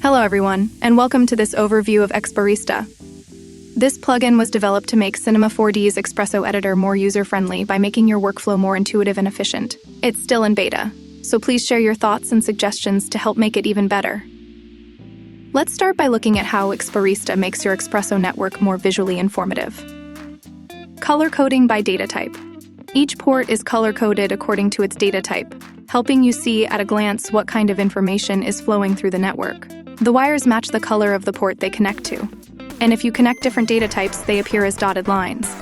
Hello everyone, and welcome to this overview of XBarista. This plugin was developed to make C4D's Espresso Editor more user-friendly by making your workflow more intuitive and efficient. It's still in beta, so please share your thoughts and suggestions to help make it even better. Let's start by looking at how XBarista makes your Espresso network more visually informative. Color coding by data type. Each port is color-coded according to its data type, helping you see at a glance what kind of information is flowing through the network. The wires match the color of the port they connect to, and if you connect different data types, they appear as dotted lines.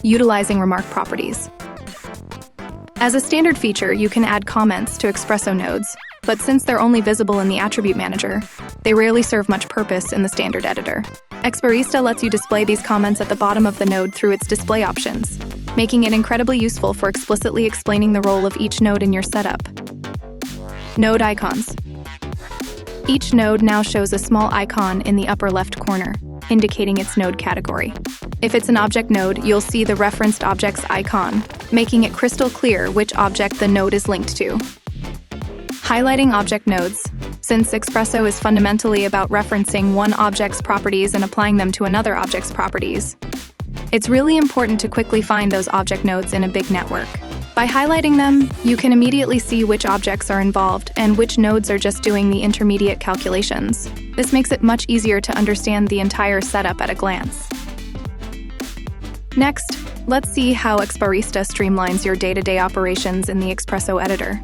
Utilizing remark properties. As a standard feature, you can add comments to Espresso nodes, but since they're only visible in the attribute manager, they rarely serve much purpose in the standard editor. XBarista lets you display these comments at the bottom of the node through its display options, making it incredibly useful for explicitly explaining the role of each node in your setup. Node icons. Each node now shows a small icon in the upper left corner, indicating its node category. If it's an object node, you'll see the referenced object's icon, making it crystal clear which object the node is linked to. Highlighting object nodes. Since Espresso is fundamentally about referencing one object's properties and applying them to another object's properties, it's really important to quickly find those object nodes in a big network. By highlighting them, you can immediately see which objects are involved and which nodes are just doing the intermediate calculations. This makes it much easier to understand the entire setup at a glance. Next, let's see how XBarista streamlines your day-to-day operations in the Espresso Editor.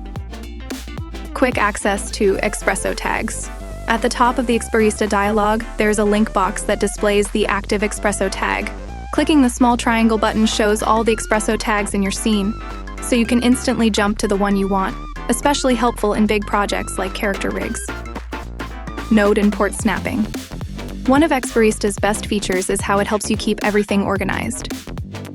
Quick access to Espresso Tags. At the top of the XBarista dialog, there's a link box that displays the active Espresso tag. Clicking the small triangle button shows all the Espresso tags in your scene, so you can instantly jump to the one you want, especially helpful in big projects like character rigs. Node and port snapping. One of XBarista's best features is how it helps you keep everything organized.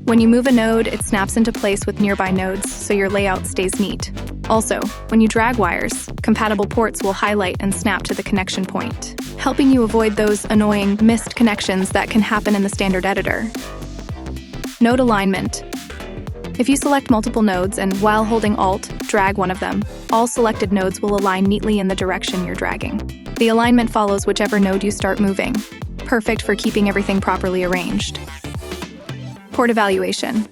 When you move a node, it snaps into place with nearby nodes, so your layout stays neat. Also, when you drag wires, compatible ports will highlight and snap to the connection point, helping you avoid those annoying missed connections that can happen in the standard editor. Node alignment. If you select multiple nodes and, while holding Alt, drag one of them, all selected nodes will align neatly in the direction you're dragging. The alignment follows whichever node you start moving, perfect for keeping everything properly arranged. Port evaluation.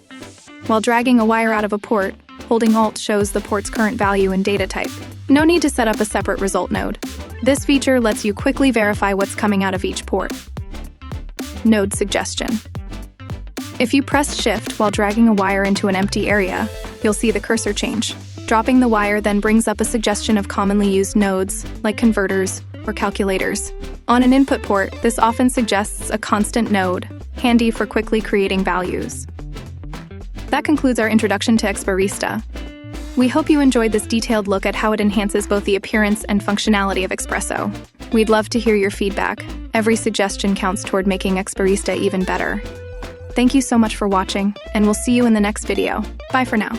While dragging a wire out of a port, holding Alt shows the port's current value and data type. No need to set up a separate result node. This feature lets you quickly verify what's coming out of each port. Node suggestion. If you press Shift while dragging a wire into an empty area, you'll see the cursor change. Dropping the wire then brings up a suggestion of commonly used nodes, like converters or calculators. On an input port, this often suggests a constant node, handy for quickly creating values. That concludes our introduction to XBarista. We hope you enjoyed this detailed look at how it enhances both the appearance and functionality of Espresso. We'd love to hear your feedback. Every suggestion counts toward making XBarista even better. Thank you so much for watching, and we'll see you in the next video. Bye for now.